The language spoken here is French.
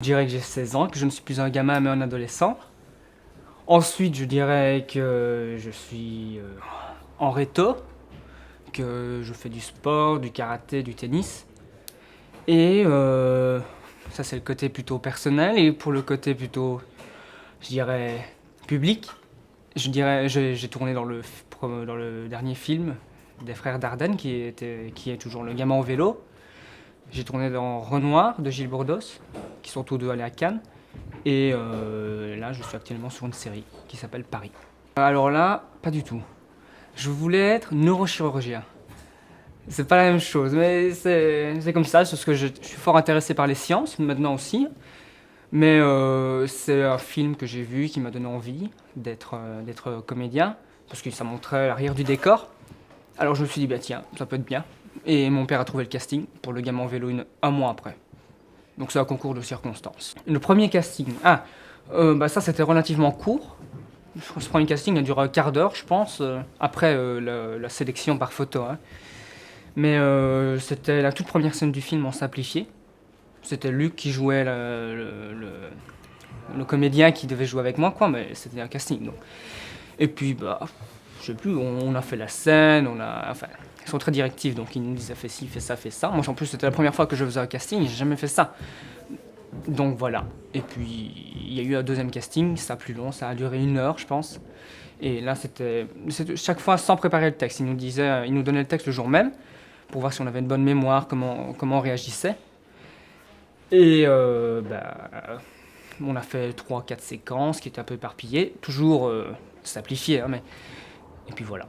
Je dirais que j'ai 16 ans, que je ne suis plus un gamin mais un adolescent. Ensuite, je dirais que je suis en réto, que je fais du sport, du karaté, du tennis. Et ça, c'est le côté plutôt personnel. Et pour le côté plutôt, je dirais, public, je dirais, j'ai tourné dans le dernier film des frères Dardenne, qui est toujours le gamin au vélo. J'ai tourné dans Renoir de Gilles Bourdos, qui sont tous deux allés à Cannes. Et là, je suis actuellement sur une série qui s'appelle Paris. Alors là, pas du tout. Je voulais être neurochirurgien. C'est pas la même chose, mais c'est comme ça, c'est parce que je suis fort intéressé par les sciences, maintenant aussi. Mais c'est un film que j'ai vu qui m'a donné envie d'être comédien, parce que ça montrait l'arrière du décor. Alors je me suis dit, bah tiens, ça peut être bien. Et mon père a trouvé le casting pour le gamin en vélo un mois après. Donc c'est un concours de circonstances. Le premier casting, bah ça c'était relativement court. Ce premier casting a duré un quart d'heure, je pense, après la sélection par photo, hein. Mais c'était la toute première scène du film en simplifié. C'était Luc qui jouait le comédien qui devait jouer avec moi, quoi, mais c'était un casting. Donc. Et puis, bah, je sais plus, on a fait la scène, enfin, ils sont très directifs, donc ils nous disaient fais ci, fais ça, fais ça. Moi, en plus, c'était la première fois que je faisais un casting, j'ai jamais fait ça. Donc voilà. Et puis, il y a eu un deuxième casting, ça a plus long, ça a duré 1 heure, je pense. Et là, c'était chaque fois sans préparer le texte. Il nous donnait le texte le jour même, pour voir si on avait une bonne mémoire, comment on réagissait. Et on a fait 3-4 séquences qui étaient un peu éparpillées, toujours simplifiées, hein, mais... Et puis voilà.